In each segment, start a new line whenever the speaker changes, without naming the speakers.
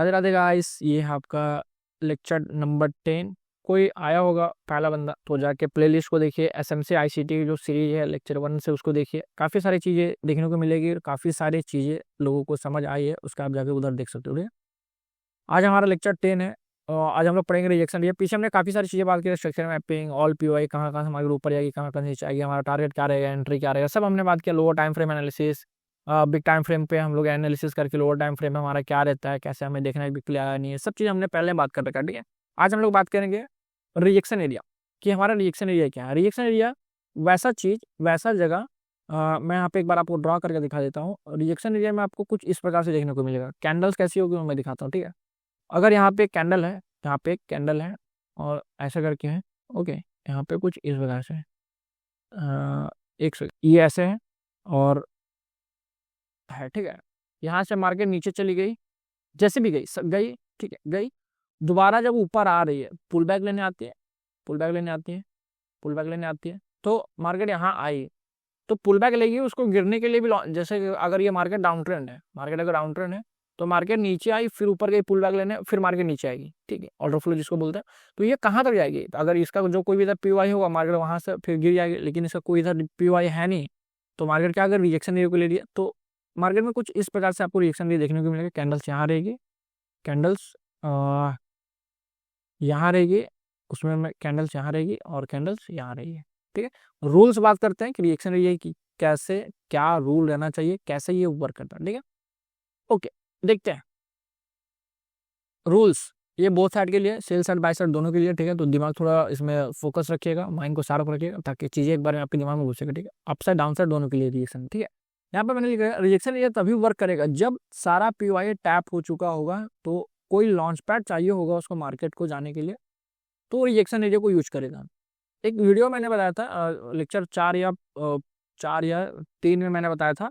Radhe Radhe guys, ये है आपका लेक्चर नंबर 10। कोई आया होगा पहला बंदा तो जाके प्लेलिस्ट को देखिए। एसएमसी आईसीटी की जो सीरीज है लेक्चर 1 से उसको देखिए। काफ़ी सारी चीज़ें देखने को मिलेगी और काफ़ी सारी चीज़ें लोगों को समझ आई है, उसका आप जाके उधर देख सकते हो। ठीक है, आज हमारा लेक्चर 10 है और आज हम लोग पढ़ेंगे रिजेक्शन। ये पीछे हमने काफ़ी सारी चीज़ें बात की, स्ट्रक्चर मैपिंग, ऑल पीओआई, कहाँ कहाँ से हमारे ऊपर जाएगी, कहाँ कहाँ से नीचे आएगी, हमारा टारगेट क्या रहेगा, एंट्री क्या रहेगा, सब हमने बात किया। Lower time frame analysis, big time frame पे हम लोग एनालिसिस करके लोअर टाइम फ्रेम में हमारा क्या रहता है, कैसे हमें देखना है बिक आया नहीं है, सब चीज़ हमने पहले बात कर रखा है। ठीक है, आज हम लोग बात करेंगे रिजेक्शन एरिया कि हमारा रिजेक्शन एरिया क्या है। रिजेक्शन एरिया वैसा चीज़, वैसा जगह, मैं यहाँ पे एक बार आपको ड्रॉ करके दिखा देता हूँ। रिजेक्शन एरिया में आपको कुछ इस प्रकार से देखने को मिलेगा। कैंडल्स कैसी होगी वो मैं दिखाता हूँ। ठीक है, अगर यहाँ पे एक कैंडल है, यहाँ पे एक कैंडल है और ऐसा करके है। ओके, यहाँ पे कुछ इस प्रकार से एक ये ऐसे है और है। ठीक है, यहाँ से मार्केट नीचे चली गई, जैसे भी गई गई। ठीक है, गई, दोबारा जब ऊपर आ रही है पुल बैक लेने आती है, पुल बैक लेने आती है, पुल बैक लेने आती है, तो मार्केट यहाँ आई तो पुल बैक लेगी। उसको गिरने के लिए भी जैसे अगर ये मार्केट डाउन ट्रेंड है, मार्केट अगर डाउन ट्रेंड है तो मार्केट नीचे आई, फिर ऊपर गई पुल बैक लेने, फिर मार्केट नीचे आएगी। ठीक है, ऑर्डर फ्लो जिसको बोलते हैं। तो ये कहाँ तक जाएगी? तो अगर इसका जो कोई भी इधर पीवाई होगा, मार्केट वहां से फिर गिर जाएगी, लेकिन इसका कोई इधर पीवाई है नहीं, तो मार्केट क्या अगर रिजेक्शन एरिया को ले लिया तो मार्केट में कुछ इस प्रकार से आपको रिजेक्शन एरिया देखने को मिलेगा। कैंडल्स यहाँ रहेगी, कैंडल्स यहाँ रहेगी, उसमें में कैंडल्स यहाँ रहेगी और कैंडल्स यहाँ रहेगी। ठीक है, रूल्स बात करते हैं कि रिएक्शन एरिया की कैसे क्या रूल रहना चाहिए, कैसे ये वर्क करता है। ठीक है, ओके, देखते हैं रूल्स। ये बोथ साइड के लिए, सेल साइड बाय साइड दोनों के लिए। ठीक है, तो दिमाग थोड़ा इसमें फोकस रखिएगा, माइंड को शार्प रखिएगा ताकि चीजें एक बार में आपके दिमाग में घुसेगा। ठीक है, अपसाइड डाउन साइड दोनों के लिए रिएक्शन। ठीक है, यहाँ पे मैंने लिखा है रिजेक्शन एरिया तभी वर्क करेगा जब सारा पीवाई टैप हो चुका होगा, तो कोई लॉन्च पैड चाहिए होगा उसको मार्केट को जाने के लिए, तो रिजेक्शन एरिया को यूज करेगा। एक वीडियो मैंने बताया था लेक्चर 4 या 3 में मैंने बताया था,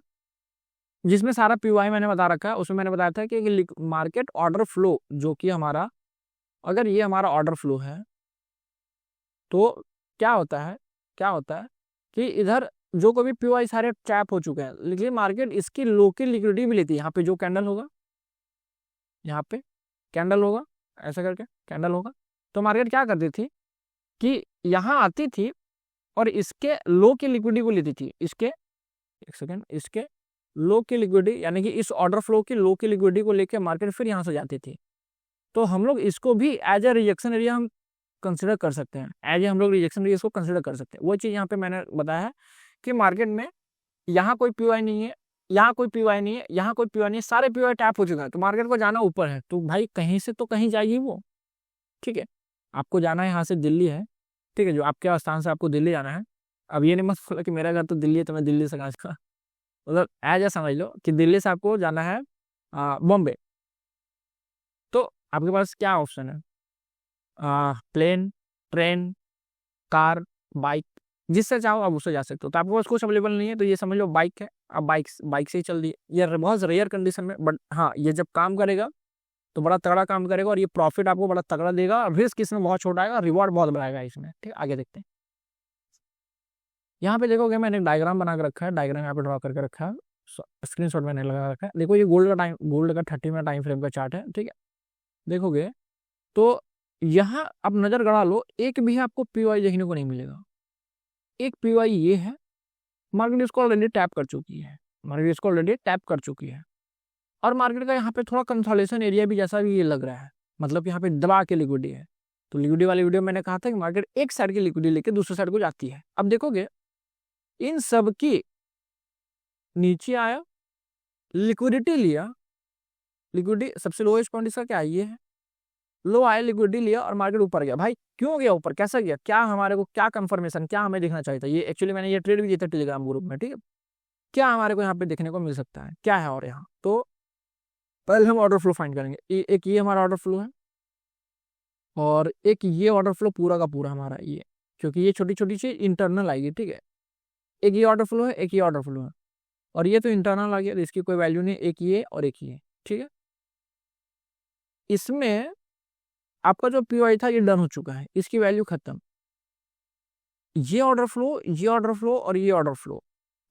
जिसमें सारा पीवाई मैंने बता रखा है। उसमें मैंने बताया था कि मार्केट ऑर्डर फ्लो जो कि हमारा, अगर ये हमारा ऑर्डर फ्लो है तो क्या होता है, क्या होता है कि इधर जो कोई भी पीवाई सारे ट्रैप हो चुके हैं, लेकिन मार्केट इसकी लोकल लिक्विडिटी भी लेती है। यहाँ पे जो कैंडल होगा, यहाँ पे कैंडल होगा, ऐसा करके कैंडल होगा, तो मार्केट क्या करती थी कि यहाँ आती थी और इसके लो की लिक्विडिटी को लेती थी। इसके एक सेकेंड, इसके लो की लिक्विडिटी यानी कि इस ऑर्डर फ्लो की लो की लिक्विडिटी को लेकर मार्केट फिर यहाँ से जाती थी। तो हम लोग इसको भी एज ए रिजेक्शन एरिया हम कंसिडर कर सकते हैं, एज ए हम लोग रिजेक्शन एरिया इसको कंसिडर कर सकते हैं। वो चीज़ यहाँ पे मैंने बताया है कि मार्केट में यहाँ कोई पीवाई नहीं है, यहाँ कोई पीवाई नहीं है, यहाँ कोई पीवाई नहीं है, सारे पीवाई टैप हो चुका है, तो मार्केट को जाना ऊपर है, तो भाई कहीं से तो कहीं जाएगी वो। ठीक है, आपको जाना है यहाँ से दिल्ली है। ठीक है, जो आपके स्थान से आपको दिल्ली जाना है। अब ये नहीं मत बोला कि मेरा घर तो दिल्ली है तो मैं दिल्ली से कहाँ से, मतलब एज ए समझ लो कि दिल्ली से आपको जाना है बॉम्बे, तो आपके पास क्या ऑप्शन है? प्लेन, ट्रेन, कार, बाइक, जिससे चाहो आप उससे जा सकते हो। तो आपके पास कुछ अवेलेबल नहीं है तो ये समझ लो बाइक है, आप बाइक बाइक से ही चल दिए। ये बहुत रेयर कंडीशन में, बट हाँ ये जब काम करेगा तो बड़ा तगड़ा काम करेगा और ये प्रॉफिट आपको बड़ा तगड़ा देगा और रिस्क इसमें बहुत छोटा आएगा, रिवॉर्ड बहुत बढ़ाएगा इसमें। ठीक है, आगे देखते हैं। यहाँ पे देखोगे मैंने एक डायग्राम बना के रखा है, डायग्राम यहाँ पे ड्रॉ करके रखा है, स्क्रीनशॉट मैंने लगा रखा है। देखो ये गोल्ड का 30 मिनट टाइम फ्रेम का चार्ट है। ठीक है, देखोगे तो यहाँ आप नजर गड़ा लो, एक भी आपको पीवाई देखने को नहीं मिलेगा। एक पीवाई ये है, मार्केट इसको ऑलरेडी टैप कर चुकी है, मार्केट इसको ऑलरेडी टैप कर चुकी है। और मार्केट का यहाँ पे थोड़ा कंसोलिडेशन एरिया भी जैसा भी ये लग रहा है, मतलब यहाँ पे दबा के लिक्विडिटी है। तो लिक्विडिटी वाली वीडियो मैंने कहा था कि मार्केट एक साइड की लिक्विडिटी लेके दूसरे साइड को जाती है। अब देखोगे इन सब की नीचे आया, लिक्विडिटी लिया, लिक्विडिटी सबसे लोएस्ट पॉइंट इसका क्या है, ये है, लो आया, लिक्विडिटी लिया और मार्केट ऊपर गया। भाई क्यों गया ऊपर, कैसा गया, क्या हमारे को क्या कंफर्मेशन, क्या हमें देखना चाहिए था? ये एक्चुअली मैंने ये ट्रेड भी दिया था टेलीग्राम ग्रुप में। ठीक है, क्या हमारे को यहाँ पे देखने को मिल सकता है, क्या है? और यहाँ तो पहले हम ऑर्डर फ्लो फाइंड करेंगे। एक ये हमारा ऑर्डर फ्लो है और एक ये ऑर्डर फ्लो पूरा का पूरा हमारा ये, क्योंकि ये छोटी छोटी चीज इंटरनल आएगी। ठीक है, एक ये ऑर्डर फ्लो है, एक ये ऑर्डर फ्लो है और ये तो इंटरनल आ गया, तो इसकी कोई वैल्यू नहीं, एक ये और एक ये। ठीक है, इसमें आपका जो पीवाई था ये डन हो चुका है, इसकी वैल्यू खत्म। ये ऑर्डर फ्लो, ये ऑर्डर फ्लो और ये ऑर्डर फ्लो,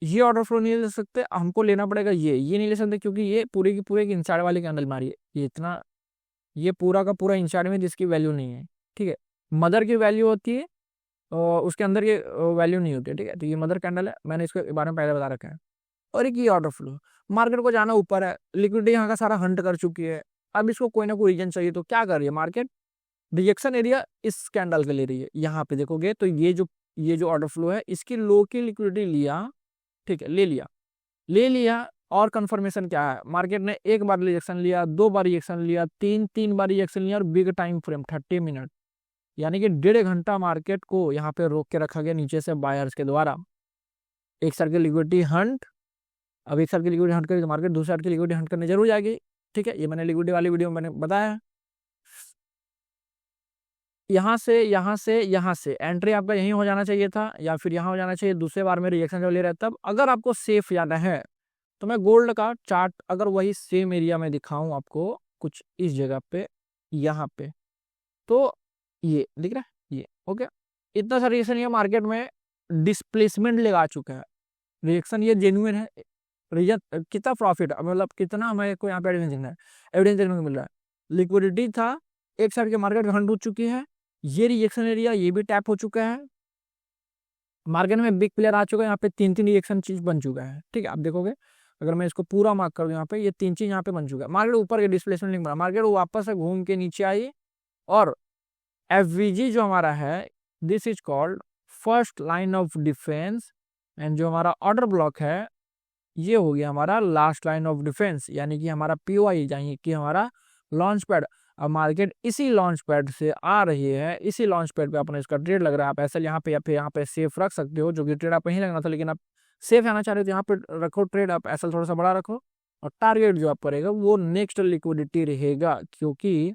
ये ऑर्डर फ्लो नहीं ले सकते, हमको लेना पड़ेगा ये नहीं ले सकते क्योंकि ये पूरे की पूरे की इनसाइड वाली कैंडल मारी है, ये इतना ये पूरा का पूरा इंसाइड में जिसकी वैल्यू नहीं है, ठीक है। मदर की वैल्यू होती है और उसके अंदर की वैल्यू नहीं होती है, ठीक है। तो ये मदर कैंडल है, मैंने इसके बारे में पहले बता रखा है। और एक ये ऑर्डर फ्लो, मार्केट को जाना ऊपर है, लिक्विडिटी यहाँ का सारा हंट कर चुकी है, अब इसको कोई ना कोई रीजन चाहिए, तो क्या कर रही है मार्केट, रिजेक्शन एरिया इस कैंडल के ले रही है। यहाँ पे देखोगे तो ये जो ऑर्डर फ्लो है, इसकी लो की लिक्विडिटी लिया, ठीक है, ले लिया। और कंफर्मेशन क्या है, मार्केट ने एक बार रिजेक्शन लिया, 2 बार रिजेक्शन लिया, तीन बार रिजेक्शन लिया, और बिग टाइम फ्रेम 30 मिनट, यानी कि 1.5 घंटा मार्केट को यहाँ पे रोक के रखा गया नीचे से बायर्स के द्वारा। एक साइड की लिक्विडिटी हंट, अब एक साइड की लिक्विडिटी हंट करेगी तो मार्केट दूसरी साइड की लिक्विडिटी हंट करने जरूर जाएगी, ठीक है। ये मैंने लिक्विडिटी वाली वीडियो में मैंने बताया। यहाँ से एंट्री आपका यहीं हो जाना चाहिए था, या फिर यहाँ हो जाना चाहिए। दूसरे बार में रिएक्शन जब ले रहा है तब, अगर आपको सेफ जाना है तो मैं गोल्ड का चार्ट अगर वही सेम एरिया में दिखाऊं आपको, कुछ इस जगह पे, यहाँ पे, तो ये दिख रहा है, ये ओके। इतना सा रिएक्शन ये मार्केट में डिस्प्लेसमेंट लगा चुका है, रिएक्शन ये जेन्युइन है। रीजन कितना प्रॉफिट, मतलब कितना हमें को यहाँ पे एविडेंस देखना है, एविडेंस देखने को मिल रहा है। लिक्विडिटी था, एक साइड के मार्केट हंट हो चुकी है, ये रिएक्शन एरिया ये भी टैप हो चुका है, मार्केट में बिग प्लेयर आ चुका है, यहाँ पे 3 रिएक्शन चीज बन चुका है, ठीक है। आप देखोगे अगर मैं इसको पूरा मार्क कर दूं, यहाँ पे ये 3 चीज यहाँ पे बन चुका है। मार्केट ऊपर के डिस्प्लेसमेंट लिंक बना, मार्केट वापस से घूम के नीचे आई, और एफवीजी जो हमारा है, this is called first line of defence, and जो हमारा ऑर्डर ब्लॉक है ये हो गया हमारा लास्ट लाइन ऑफ डिफेंस, यानी कि हमारा पीओआई, यानी कि हमारा लॉन्च पैड। अब मार्केट इसी लॉन्च पैड से आ रही है, इसी लॉन्च पैड पे अपना इसका ट्रेड लग रहा है। आप ऐसा यहाँ पे या फिर यहाँ पे सेफ रख सकते हो, जो कि ट्रेड आप यहीं लगना था, लेकिन आप सेफ जाना चाह रहे हो तो यहाँ पे रखो ट्रेड, आप ऐसा थोड़ा सा बड़ा रखो, और टारगेट जो आप करेगा वो नेक्स्ट लिक्विडिटी रहेगा, क्योंकि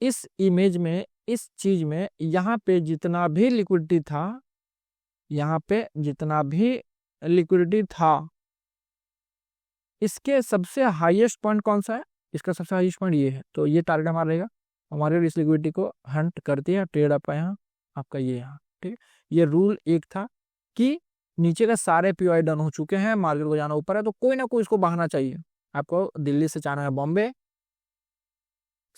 इस इमेज में, इस चीज में, यहाँ पे जितना भी लिक्विडिटी था, यहाँ पे जितना भी लिक्विडिटी था, इसके सबसे हाईएस्ट पॉइंट कौन सा है, इसका सबसे हाईएस्ट पॉइंट ये है। तो ये टारगेट हमारा रहेगा, हमारे इस लिक्विडिटी को हंट करती है, ट्रेड आपका यहाँ, आपका ये यहाँ, ठीक है। ये रूल एक था कि नीचे का सारे पीओआई डन हो चुके हैं, मार्केट को जाना ऊपर है, तो कोई ना कोई इसको बहाना चाहिए। आपको दिल्ली से जाना है बॉम्बे,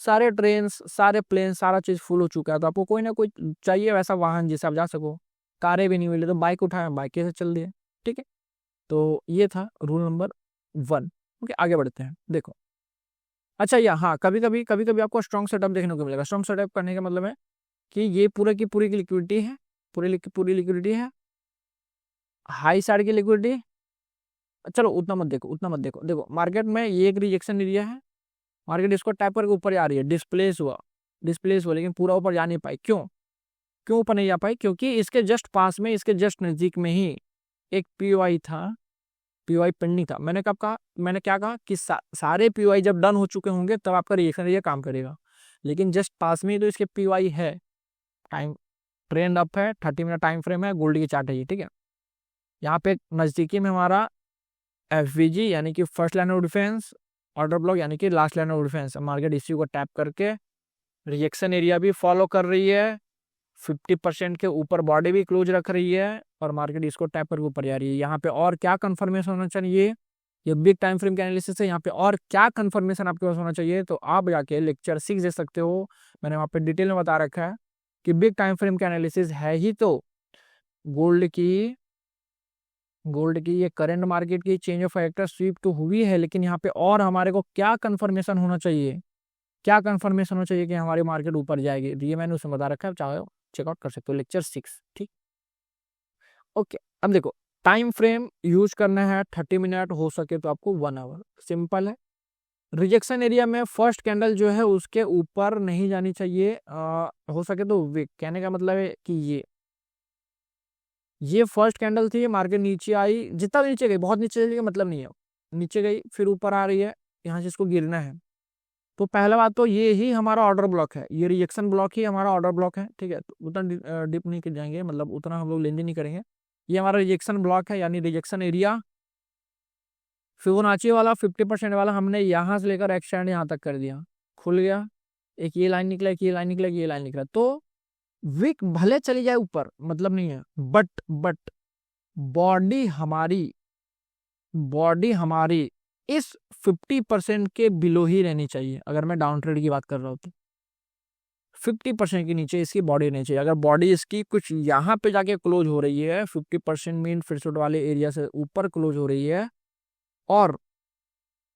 सारे ट्रेन, सारे प्लेन, सारा चीज फुल हो चुका है, तो आपको कोई ना कोई चाहिए वैसा वाहन जिससे आप जा सको। कारें भी नहीं मिले तो बाइक उठाए, बाइक से चल दिए, ठीक है। तो ये था रूल नंबर 1। ओके, आगे बढ़ते हैं। देखो, अच्छा, या हाँ, कभी कभी आपको स्ट्रॉन्ग सेटअप देखने को मिलेगा। स्ट्रॉन्ग सेटअप करने का मतलब है कि ये पूरे की पूरी की लिक्विडिटी है, पूरी की पूरी लिक्विडिटी है, हाई साइड की लिक्विडिटी। चलो उतना मत देखो, उतना मत देखो। देखो मार्केट में ये एक रिजेक्शन एरिया है, मार्केट इसको टैप करके ऊपर जा रही है, डिस्प्लेस हुआ, लेकिन पूरा ऊपर जा नहीं पाई। क्यों ऊपर नहीं जा पाई, क्योंकि इसके जस्ट पास में, इसके जस्ट नजदीक में ही एक पीओआई था, पीओआई पेंडिंग था। मैंने क्या कहा कि सारे पीओआई जब डन हो चुके होंगे तब आपका रिएक्शन एरिया काम करेगा, लेकिन जस्ट पास में ही तो इसके पीओआई है। टाइम ट्रेंड अप है, 30 मिनट टाइम फ्रेम है, गोल्ड की चार्ट है ये, ठीक है। यहाँ पे नजदीकी में हमारा एफवीजी, यानी कि first line of defence, order block यानी कि last line of defence. Market इसी को टैप करके रिएक्शन एरिया भी फॉलो कर रही है, 50% के ऊपर बॉडी भी क्लोज रख रही है, और मार्केट इसको टैप करके ऊपर जा रही है। यहाँ पे और क्या कंफर्मेशन होना चाहिए, ये बिग टाइम फ्रेम के एनालिसिस है। यहाँ पे और क्या कंफर्मेशन आपके पास होना चाहिए, तो आप जाके लेक्चर 6 दे सकते हो, मैंने वहाँ पे डिटेल में बता रखा है कि बिग टाइम फ्रेम का एनालिसिस है ही तो गोल्ड की ये करंट मार्केट की चेंज ऑफ फैक्टर स्वीप तो हुई है, लेकिन यहाँ पे और हमारे को क्या कंफर्मेशन होना चाहिए, क्या कंफर्मेशन होना चाहिए कि हमारी मार्केट ऊपर जाएगी, ये मैंने उसमें बता रखा है, चाहे चेकआउट कर सकते हो, लेक्चर 6, ठीक। ओके, अब देखो टाइम फ्रेम यूज करना है 30 मिनट, हो सके तो आपको 1 आवर, सिंपल है। रिजेक्शन एरिया में फर्स्ट कैंडल जो है उसके ऊपर नहीं जानी चाहिए, हो सके तो विक, कहने का मतलब है कि ये फर्स्ट कैंडल थी, मार्केट नीचे आई, जितना नीचे गई, बहुत नीचे चली गई मतलब नहीं है, नीचे गई फिर ऊपर आ रही है, यहाँ से इसको गिरना है। तो पहला बात तो ये ही हमारा ऑर्डर ब्लॉक है, ये रिजेक्शन ब्लॉक ही हमारा ऑर्डर ब्लॉक है, ठीक है। तो उतना डिप नहीं कर जाएंगे, मतलब उतना हम लोग लेंदी नहीं करेंगे। ये हमारा रिजेक्शन ब्लॉक है, यानी रिजेक्शन एरिया। फिबोनाची वाला 50% वाला हमने यहाँ से लेकर एक्सटेंड यहाँ तक कर दिया, खुल गया, एक ये लाइन निकला, एक ये लाइन निकला, ये लाइन निकला। तो विक भले चली जाए ऊपर मतलब नहीं है, बट बॉडी हमारी इस 50% के बिलो ही रहनी चाहिए। अगर मैं डाउन ट्रेड की बात कर रहा हूँ तो 50% के नीचे इसकी बॉडी रहनी चाहिए। अगर बॉडी इसकी कुछ यहाँ पे जाके क्लोज हो रही है, 50% मीन फिरसुट वाले एरिया से ऊपर क्लोज हो रही है, और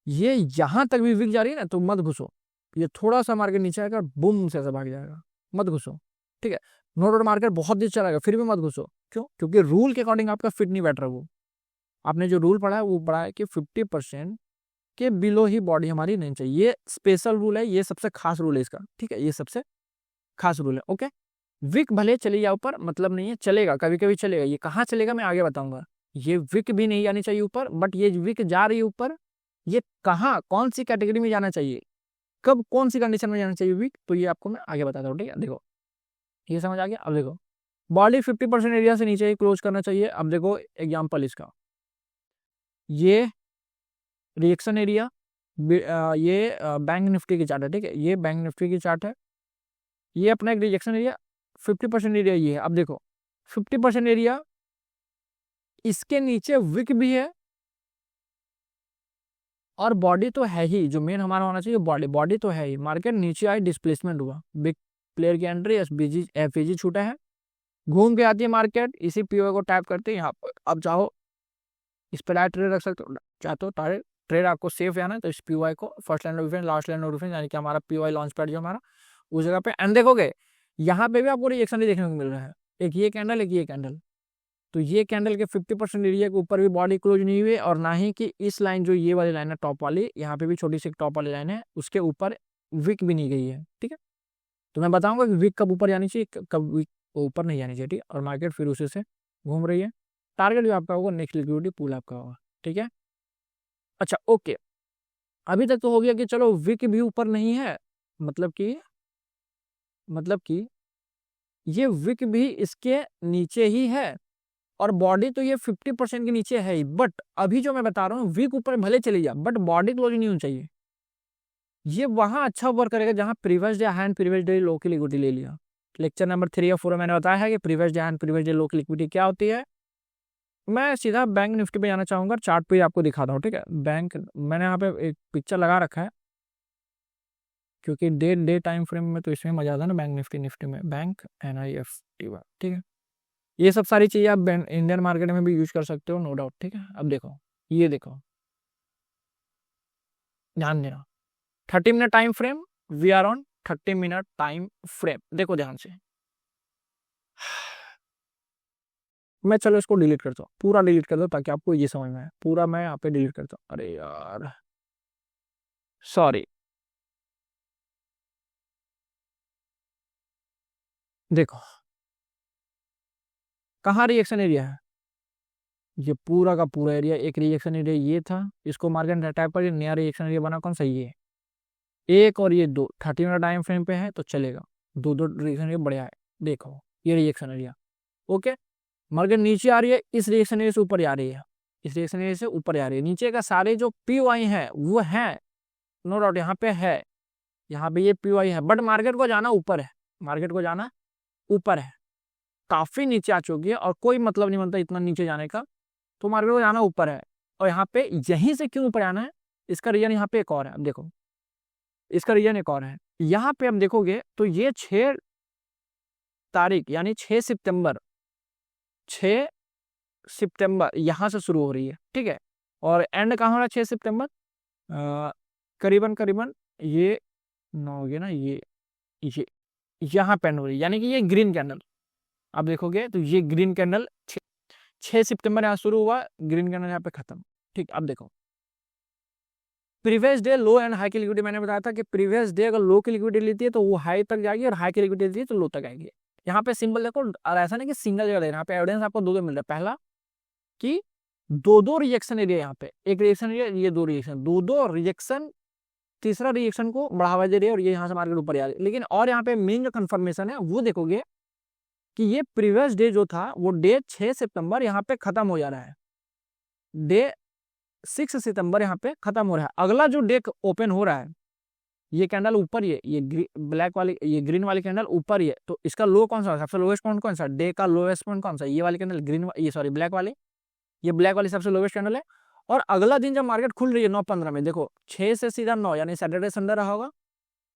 ये यहां तक भी विक जा रही है ना, तो मत घुसो। ये थोड़ा सा मार्केट नीचे आएगा, बुम से ऐसे भाग जाएगा, मत घुसो। ठीक है, नो डाउट मार्केट बहुत देर चलाएगा, फिर भी मत घुसो। क्यों? क्योंकि रूल के अकॉर्डिंग आपका फिट नहीं बैठ रहा। वो आपने जो रूल पढ़ा है वो पढ़ा है कि 50% के बिलो ही बॉडी हमारी नहीं चाहिए। ये स्पेशल रूल है, ये सबसे खास रूल है इसका। ठीक है, ये सबसे खास रूल है। ओके, विक भले चली जाए ऊपर, मतलब नहीं है, चलेगा, कभी कभी चलेगा। ये कहाँ चलेगा मैं आगे बताऊंगा। ये विक भी नहीं जानी चाहिए ऊपर, बट ये विक जा रही है ऊपर, ये कहाँ, कौन सी कैटेगरी में जाना चाहिए, कब, कौन सी कंडीशन में जाना चाहिए वीक, तो ये आपको मैं आगे बताता हूँ। ठीक है, देखो ये समझ आ गया। अब देखो बॉडी 50% एरिया से नीचे ही क्लोज करना चाहिए। अब देखो एग्जांपल इसका, ये रिएक्शन एरिया, ये बैंक निफ्टी की चार्ट है। ठीक है, ये बैंक निफ्टी की चार्ट है, ये अपना एक रिजेक्शन एरिया 50% एरिया ये है। अब देखो 50% एरिया, इसके नीचे विक भी है और बॉडी तो है ही, जो मेन हमारा होना चाहिए बॉडी, बॉडी तो है ही। मार्केट नीचे आई, डिस्प्लेसमेंट हुआ, बिग प्लेयर की एंट्री, एफबीजी छूटा है, घूम के आती है मार्केट, इसी पीओ को टैप करते हैं यहाँ पर। अब चाहो इस पर डायरेक्ट ट्रेड रख सकते हो, चाहते हो डायरेक्ट ट्रेड आपको सेफ जाना है तो इस पीओआई को first line of defence, last line of defence, यानी कि हमारा पीओआई लॉन्च पैड जो हमारा, उस जगह पे एंड देखोगे यहाँ पे भी आपको रिएक्शन देखने को मिल रहा है। एक ये कैंडल, एक ये कैंडल, तो ये कैंडल के 50% एरिया के ऊपर भी बॉडी क्लोज नहीं हुई, और ना ही कि इस लाइन जो ये वाली लाइन है टॉप वाली, यहाँ पे भी छोटी सी टॉप वाली लाइन है, उसके ऊपर विक भी नहीं गई है। ठीक है, तो मैं बताऊंगा कि विक कब ऊपर जानी चाहिए, कब विक ऊपर नहीं जानी चाहिए। ठीक है, और मार्केट फिर उसी से घूम रही है। टारगेट भी आपका होगा, नेक्स्ट लिक्विडिटी पूल आपका होगा। ठीक है, अच्छा ओके, अभी तक तो हो गया कि चलो विक भी ऊपर नहीं है, मतलब कि ये विक भी इसके नीचे ही है, और बॉडी तो ये 50% के नीचे है ही। बट अभी जो मैं बता रहा हूँ, वीक ऊपर भले चली जा, बट बॉडी क्लोज नहीं होनी चाहिए। ये वहां अच्छा वर्क करेगा जहां previous day hand previous day लो की लिक्विडिटी ले लिया। लेक्चर नंबर 3 या 4 में मैंने बताया है कि previous day hand previous day लो की लिक्विडिटी क्या होती है। मैं सीधा बैंक निफ्टी पे जाना चाहूंगा, चार्ट पे आपको दिखाता हूँ। ठीक है, बैंक मैंने यहाँ पे एक पिक्चर लगा रखा है, क्योंकि डे टाइम फ्रेम में तो इसमें मजा आता है ना, बैंक निफ्टी में, बैंक NIFT। ठीक है, ये सब सारी चीजें आप इंडियन मार्केट में भी यूज कर सकते हो, नो डाउट। ठीक है, अब देखो, ये देखो, ध्यान देना, 30 minute time frame, we are on 30 minute time frame. देखो ध्यान से, मैं चलो इसको डिलीट करता हूँ, पूरा डिलीट कर दो ताकि आपको ये समझ में आए। पूरा मैं यहाँ पे डिलीट करता हूँ, अरे यार सॉरी। देखो कहाँ रिएक्शन एरिया है, ये पूरा का पूरा एरिया एक रिएक्शन एरिया ये था, इसको मार्केट टाइप पर नया रिएक्शन एरिया बना, कौन सा, ये एक और ये दो। 30 मिनट टाइम फ्रेम पे है तो चलेगा, दो दो रिएक्शन एरिया बढ़िया है। देखो ये रिएक्शन एरिया, ओके, मार्केट नीचे आ रही है, इस रिएक्शन एरिया से ऊपर आ रही है, इस रिएक्शन एरिया से ऊपर आ रही है। नीचे का सारे जो POI है वो है, नो डाउट यहाँ पे है, यहाँ पे ये POI है, बट मार्केट को जाना ऊपर है, मार्केट को जाना ऊपर है, काफी नीचे आ चुकी है और कोई मतलब नहीं बनता इतना नीचे जाने का, तो मार्केट को जाना ऊपर है। और यहाँ पे यहीं से क्यों ऊपर आना है, इसका रीजन यहाँ पे एक और है। अब देखो इसका रीजन एक और है, यहाँ पे हम देखोगे तो ये 6 तारीख यानी 6 सितंबर यहां से शुरू हो रही है। ठीक है, और एंड कहाँ हो रहा है 6 सितंबर, करीबन करीबन ये ना हो गया ना, ये यहाँ पे एंड हो रही है, यानी कि ये ग्रीन कैंडल। अब देखोगे तो ये ग्रीन कैंडल 6 सितंबर यहाँ शुरू हुआ, ग्रीन कैंडल यहाँ पे खत्म। ठीक, अब देखो previous day low and high की लिक्विडिटी, मैंने बताया था कि प्रीवियस डे अगर लो की लिक्विडिटी लेती है तो वो हाई तक जाएगी, और हाई की लिक्विडिटी लेती है तो लो तक आएगी। यहाँ पे सिंबल देखो, और ऐसा नहीं कि सिंगल जगह देना, यहाँ पे एविडेंस आपको दो मिल रहा है। पहला कि दो रिएक्शन एरिया, यहाँ पे एक रिएक्शन एरिया, ये दो रिएक्शन, तीसरा रिएक्शन को बढ़ावा दे रही है, और ये यहाँ से मार्केट ऊपर आ रही है। लेकिन और यहाँ पे मेन जो कंफर्मेशन है वो देखोगे कि ये प्रीवियस डे जो था वो डे 6 सितंबर यहाँ पे खत्म हो जा रहा है, डे 6 सितंबर यहाँ पे खत्म हो रहा है। अगला जो डे ओपन हो रहा है, ये कैंडल ऊपर ही है, ये ब्लैक वाली, ये ग्रीन वाली कैंडल ऊपर ही है, तो इसका लो कौन सा, सबसे लोएस्ट पॉइंट कौन सा, डे का लोएस्ट पॉइंट कौन सा, ये वाली कैंडल ग्रीन, ये सॉरी ब्लैक वाली, ये ब्लैक वाली सबसे लोएस्ट कैंडल है। और अगला दिन जब मार्केट खुल रही है 9:15 में, देखो 6 से सीधा 9 यानी सैटरडे संडे रहा होगा,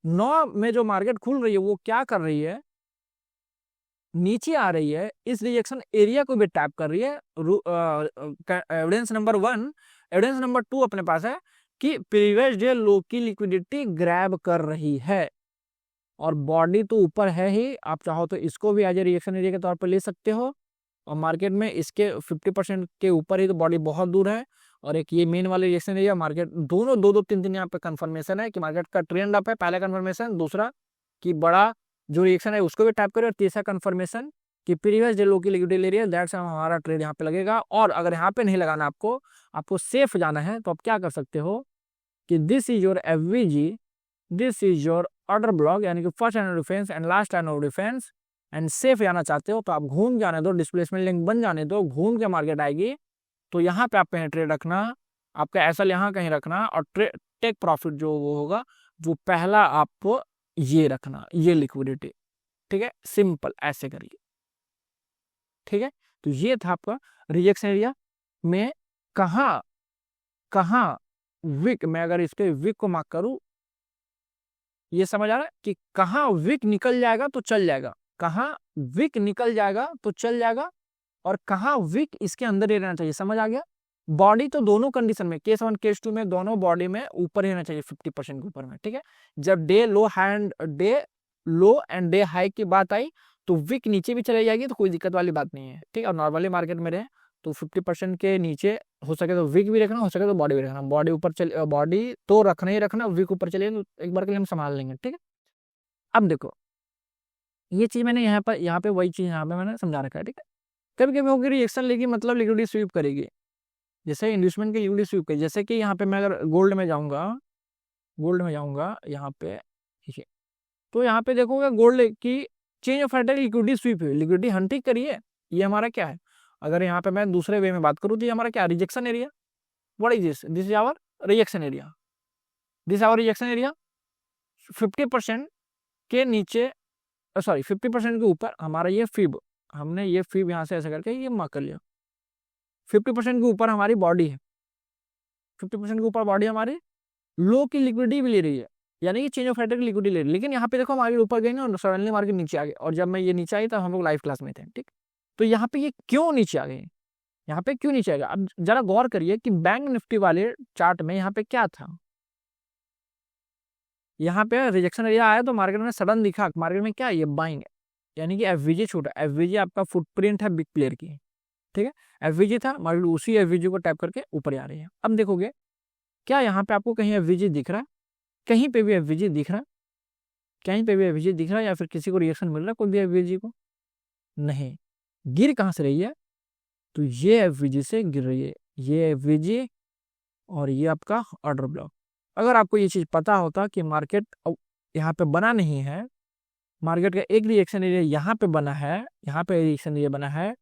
9 में जो मार्केट खुल रही है वो क्या कर रही है, नीचे आ रही है, इस रिजेक्शन एरिया को भी टैप कर रही है। Evidence number 1। एविडेंस नंबर 2 अपने पास है कि प्रीवियस डे लो की लिक्विडिटी ग्रैब कर रही है, और बॉडी तो ऊपर है ही, आप चाहो तो इसको भी एज ए रिएक्शन एरिया के तौर पर ले सकते हो, और मार्केट में इसके 50% के ऊपर ही तो बॉडी बहुत दूर है, और एक ये मेन वाले रिएक्शन एरिया, मार्केट दोनों 2-2-3-3 यहाँ पे कंफर्मेशन है कि मार्केट का ट्रेंड अप है, पहला कंफर्मेशन, दूसरा कि बड़ा जो रिएक्शन है उसको भी टैप करें, और तीसरा कंफर्मेशन कि प्रीवियस डे लो की लिक्विडिटी ले रही है, दैट्स हमारा ट्रेड यहाँ पे लगेगा। और अगर यहाँ पे नहीं लगाना, आपको सेफ जाना है, तो आप क्या कर सकते हो कि this is your FVG, this is your order block, यानी कि first line of defence and last line of defence, and safe जाना चाहते हो तो आप घूम जाने दो, डिस्प्लेसमेंट लिंक बन जाने दो, घूम के मार्केट आएगी तो यहाँ पे आप कहीं ट्रेड रखना, आपका एसएल यहाँ कहीं रखना, और टेक प्रॉफिट जो वो होगा वो पहला आपको ये रखना, ये लिक्विडिटी। ठीक है, सिंपल ऐसे करिए। ठीक है, तो ये था आपका रिजेक्शन एरिया में कहाँ विक, मैं अगर इसके विक को मार्क करूं, ये समझ आ रहा है कि कहाँ विक निकल जाएगा तो चल जाएगा, कहाँ विक निकल जाएगा तो चल जाएगा, और कहाँ विक इसके अंदर ही रहना चाहिए। समझ आ गया? बॉडी तो दोनों कंडीशन में, केस 1 केस 2 में दोनों बॉडी में ऊपर ही रहना चाहिए, 50% के ऊपर में। ठीक है, जब day low and day high की बात आई तो विक नीचे भी चले जाएगी तो कोई दिक्कत वाली बात नहीं है। ठीक है, और नॉर्मली मार्केट में रहे तो 50% के नीचे हो सके तो विक भी रखना, हो सके तो बॉडी भी रखना, बॉडी ऊपर चले, बॉडी तो रखना ही रखना, विक ऊपर चले तो एक बार के लिए हम संभाल लेंगे। ठीक है, अब देखो ये चीज मैंने यहाँ पे वही चीज यहाँ पे मैंने समझा रखा है। ठीक है, कभी कभी होगी रिएक्शन लेगी, मतलब लिक्विडिटी स्वीप करेगी, जैसे इंड्यूसमेंट की लिक्विडिटी स्वीप करेगी। जैसे कि यहाँ पे मैं अगर गोल्ड में जाऊंगा यहाँ पे, ठीक है, तो यहाँ पे देखोगे गोल्ड की change of enter liquidity SVEEP हुई, लिक्विडिटी हंटिंग करिए। ये हमारा क्या है, अगर यहाँ पे मैं दूसरे वे में बात करूँ तो ये हमारा क्या, rejection area. What is this? This is our rejection area, this our rejection area. 50% के नीचे, सॉरी 50% के ऊपर हमारा ये फिब, हमने ये फिब यहाँ से ऐसा करके ये मार्क कर लिया। 50% के ऊपर हमारी बॉडी है, 50% के ऊपर बॉडी हमारी लो की लिक्विडिटी भी ले रही है, यानी कि चेंज ऑफ एंटर की लिक्विडिटी ले रही है। लेकिन यहाँ पे देखो मार्केट ऊपर गई ना, और सडनली मार्केट नीचे आ गई, और जब मैं ये नीचे आई तब हम लोग लाइव क्लास में थे। ठीक, तो यहाँ पे ये क्यों नीचे आ गई, यहाँ पे क्यों नीचे आ गया? अब जरा गौर करिए कि बैंक निफ्टी वाले चार्ट में यहाँ पे क्या था, यहाँ पे रिजेक्शन एरिया आया तो मार्केट में सडन दिखा, मार्केट में क्या है, ये बाइंग है, यानी कि एफवीजी छूटा। एफवीजी आपका फुटप्रिंट है बिग प्लेयर की। ठीक है, एफवीजी था, मार्केट उसी एफवीजी को टैप करके ऊपर आ रही है। अब देखोगे क्या यहाँ पे आपको कहीं एफवीजी दिख रहा है, कहीं पे भी एफवीजी दिख रहा है, कहीं पे भी एफवीजी दिख रहा है, या फिर किसी को रिएक्शन मिल रहा है कोई भी एफवीजी को? नहीं। गिर कहाँ से रही है, तो ये एफवीजी से गिर रही है, ये एफवीजी और ये आपका ऑर्डर ब्लॉक। अगर आपको ये चीज पता होता कि मार्केट यहाँ पे बना नहीं है, मार्केट का एक रिएक्शन एरिया यहाँ पे बना है, यहाँ पे रिएक्शन एरिया बना है,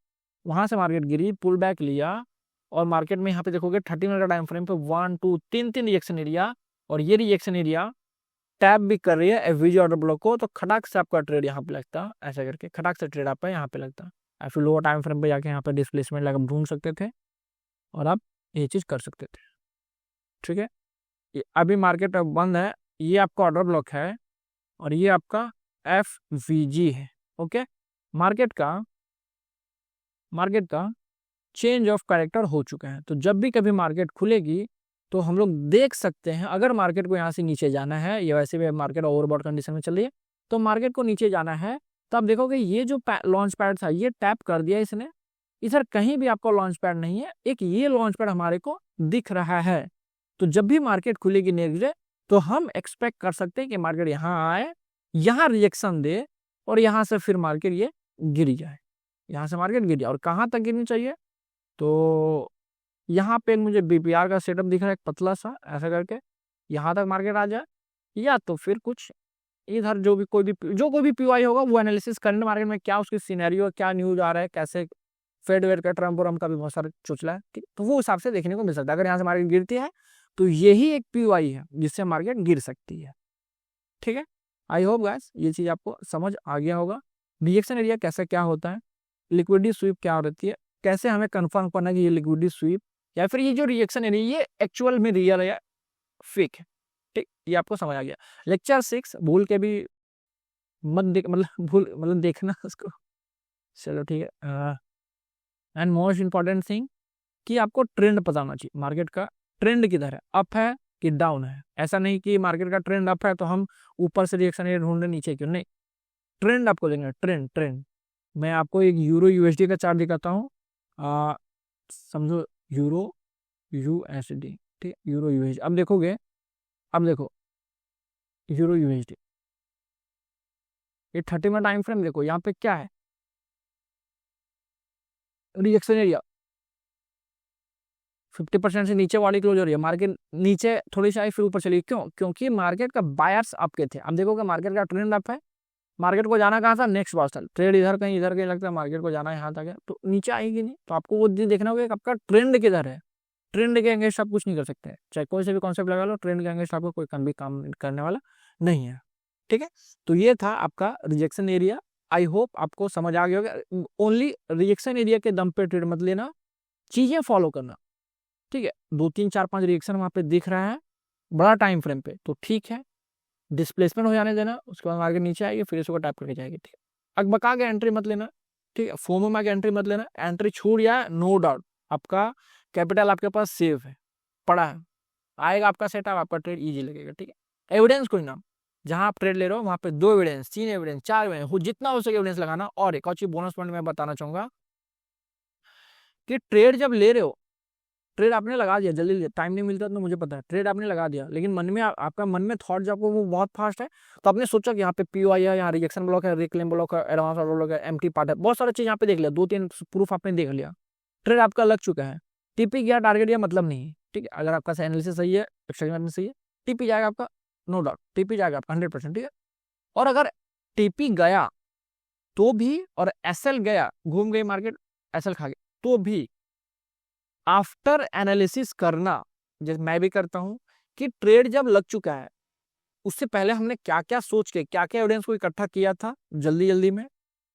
वहां से मार्केट गिरी, पुल बैक लिया, और मार्केट में यहाँ पे देखोगे 30 मिनट टाइम फ्रेम पे 1 2 3 रिएक्शन एरिया, और ये रिएक्शन एरिया टैप भी कर रही है एफवीजी ऑर्डर ब्लॉक को, तो खटाक से आपका ट्रेड यहाँ पे लगता है, ऐसा करके खटाक से ट्रेड आपका यहाँ पे लगता है। आप फिर लोअर टाइम फ्रेम पे जाके यहाँ पे डिस्प्लेसमेंट लगा ढूंढ सकते थे, और आप ये चीज कर सकते थे। ठीक है, अभी मार्केट बंद है, ये आपका ऑर्डर ब्लॉक है, और ये आपका एफवीजी है। ओके, मार्केट का चेंज ऑफ कैरेक्टर हो चुका है। तो जब भी कभी मार्केट खुलेगी तो हम लोग देख सकते हैं, अगर मार्केट को यहाँ से नीचे जाना है, या वैसे भी मार्केट ओवरबॉट कंडीशन में चल रही है, तो मार्केट को नीचे जाना है, तो आप देखोगे ये जो लॉन्च पैड था ये टैप कर दिया इसने, इधर कहीं भी आपको लॉन्च पैड नहीं है, एक ये लॉन्च पैड हमारे को दिख रहा है। तो जब भी मार्केट खुलेगी नेक्स्ट डे, तो हम एक्सपेक्ट कर सकते हैं कि मार्केट यहाँ आए, यहाँ रिएक्शन दे, और यहाँ से फिर मार्केट ये गिर जाए, यहाँ से मार्केट गिर जाए। और कहाँ तक गिरनी चाहिए, तो यहाँ पे मुझे बीपीआर का सेटअप दिख रहा है, एक पतला सा ऐसा करके यहाँ तक मार्केट आ जाए, या तो फिर कुछ इधर जो कोई भी पीवाई होगा वो एनालिसिस करंट मार्केट में क्या उसकी सिनेरियो, क्या न्यूज आ रहा है, कैसे फेड वेड का ट्रम्प का भी बहुत सारा चोचला है, ठीक, तो वो हिसाब से देखने को मिल सकता है। अगर यहाँ से मार्केट गिरती है तो यही एक पीवाई है जिससे मार्केट गिर सकती है। ठीक है, आई होप गाइस ये चीज आपको समझ आ गया होगा, रिएक्शन एरिया कैसे क्या होता है, लिक्विडिटी स्वीप क्या होती है, कैसे हमें कंफर्म करना है कि ये लिक्विडिटी स्वीप या फिर ये जो रिएक्शन है ये एक्चुअल में रियल है या फेक है। ठीक, ये आपको समझ आ गया। लेक्चर 6 भूल के भी मत देख, मतलब भूल मतलब देखना उसको। चलो ठीक है। एंड मोस्ट इंपॉर्टेंट थिंग कि आपको ट्रेंड पता होना चाहिए, मार्केट का ट्रेंड किधर है, अप है कि डाउन है। ऐसा नहीं कि मार्केट का ट्रेंड अप है तो हम ऊपर से रिएक्शन ये ढूंढ रहे नीचे क्यों, नहीं, ट्रेंड आपको देखना, ट्रेंड ट्रेंड। मैं आपको एक यूरो यूएसडी का चार्ट दिखाता हूँ, समझो यूरो यूएसडी, ठीक, यूरो यूएसडी। अब देखोगे, अब देखो यूरो यूएसडी, ये 30 मिनट टाइम फ्रेम देखो, यहाँ पे क्या है, रिएक्शन एरिया 50% से नीचे वाली क्लोज हो रही है, मार्केट नीचे थोड़ी सी आई फिर ऊपर चली, क्यों, क्योंकि मार्केट का बायर्स आपके थे। अब देखोगे मार्केट का ट्रेंड अप है, मार्केट को जाना कहाँ था, नेक्स्ट बास्टल ट्रेड इधर कहीं लगता है, मार्केट को जाना यहाँ तक है तो नीचे आएगी नहीं, तो आपको वो देखना होगा कि आपका ट्रेंड किधर है। ट्रेंड के अगेंस्ट आप कुछ नहीं कर सकते, चाहे कोई से भी कॉन्सेप्ट लगा लो, ट्रेंड के अगेंस्ट आपको कोई भी काम करने वाला नहीं है। ठीक है, तो ये था आपका रिजेक्शन एरिया। आई होप आपको समझ आ गया होगा। ओनली रिजेक्शन एरिया के दम पे ट्रेड मत लेना, चीजें फॉलो करना। ठीक है, 2 3 4 5 रिएक्शन वहां पे दिख रहा है बड़ा टाइम फ्रेम पे, तो ठीक है, डिस्प्लेसमेंट हो जाने देना, उसके बाद मार्केट नीचे आएगी फिर इसको टैप करके जाएगी। ठीक है, अकबका के एंट्री मत लेना, ठीक है, फोमो में एंट्री मत लेना, एंट्री छूट जाए नो डाउट आपका कैपिटल आपके पास सेफ है, पड़ा है, आएगा आपका सेटअप, आपका ट्रेड इजी लगेगा। ठीक है, एविडेंस कोई ना, जहां आप ट्रेड ले रहे हो वहां पे 2 एविडेंस 3 एविडेंस 4 एविडेंस जितना हो सके एविडेंस लगाना। और एक और चीज बोनस पॉइंट में बताना चाहूंगा कि ट्रेड जब ले रहे हो, ट्रेड आपने लगा दिया, जल्दी टाइम नहीं मिलता तो मुझे पता है, ट्रेड आपने लगा दिया, लेकिन मन में आपका मन में थॉट जब वो बहुत फास्ट है, तो आपने सोचा कि यहाँ पे पीओआई है, यहाँ रिजेक्शन ब्लॉक है, रिक्लेम ब्लॉक है, एडवांस ब्लॉक है, एम्प्टी पार्ट है, बहुत सारी चीज यहाँ पे देख लिया, 2 3 प्रूफ आपने देख लिया, ट्रेड आपका लग चुका है। टीपी गया, टारगेट गया, मतलब नहीं है। ठीक है, अगर आपका एनालिसिस सही है, एक्सपेरिमेंट सही है, टीपी जाएगा आपका, नो डाउट टीपी जाएगा आपका 100%। ठीक है, और अगर टीपी गया तो भी, और एसएल गया, घूम गई मार्केट, एसएल खा गया तो भी आफ्टर एनालिसिस करना, जैसे मैं भी करता हूं, कि ट्रेड जब लग चुका है उससे पहले हमने क्या क्या सोच के, क्या क्या एविडेंस को इकट्ठा किया था जल्दी जल्दी में,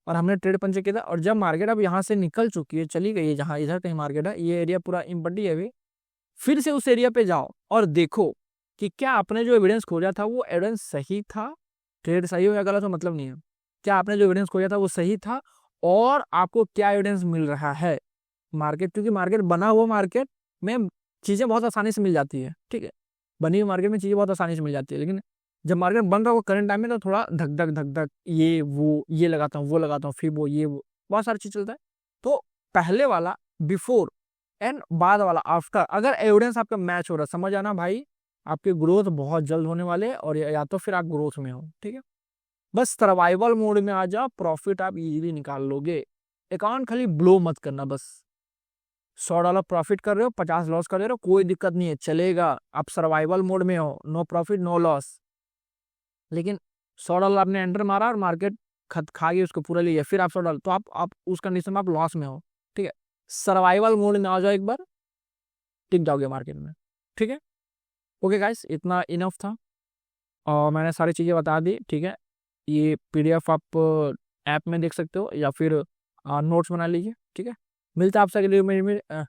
और हमने ट्रेड पंच किया था, और जब मार्केट अब यहाँ से निकल चुकी है, चली गई है, जहां इधर कहीं मार्केट है, ये एरिया पूरा इम्पटी है अभी, फिर से उस एरिया पे जाओ और देखो कि क्या आपने जो एविडेंस खोजा था वो एविडेंस सही था, ट्रेड सही हो या गलत हो मतलब नहीं है, क्या आपने जो एविडेंस खोजा था वो सही था, और आपको क्या एविडेंस मिल रहा है मार्केट, क्योंकि मार्केट बना हुआ मार्केट में चीजें बहुत आसानी से मिल जाती है। ठीक है, बनी हुई मार्केट में चीजें बहुत आसानी से मिल जाती है, लेकिन जब मार्केट बन रहा हो करंट टाइम में तो थोड़ा धक धक ये वो, ये लगाता हूँ वो लगाता हूँ, फिर वो ये वो बहुत सारी चीज चलता है। तो पहले वाला बिफोर एंड बाद वाला आफ्टर, अगर एविडेंस आपका मैच हो रहा, समझ आना भाई, आपकी ग्रोथ बहुत जल्द होने वाले, और या तो फिर आप ग्रोथ में हो। ठीक है, बस सर्वाइवल मोड में आ जाओ, प्रॉफिट आप इजीली निकाल लोगे, अकाउंट खाली ब्लो मत करना बस। $100 प्रॉफिट कर रहे हो, 50 लॉस कर रहे हो, कोई दिक्कत नहीं है, चलेगा, आप सर्वाइवल मोड में हो, नो प्रॉफिट नो लॉस। लेकिन $100 आपने एंटर मारा और मार्केट खा गई उसको पूरा लिया, फिर आप $100, तो आप उस कंडीशन में आप लॉस में हो। ठीक है, सर्वाइवल मोड में आ जाओ एक बार, टिक जाओगे मार्केट में। ठीक है, ओके गाइस, इतना इनफ था और मैंने सारी चीज़ें बता दी। ठीक है, ये पीडीएफ आप ऐप में देख सकते हो या फिर नोट्स बना लीजिए। ठीक है, मिलते हैं आपसे अगली वीडियो में,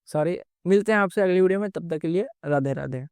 सॉरी, मिलते हैं आपसे अगली वीडियो में, तब तक के लिए राधे राधे।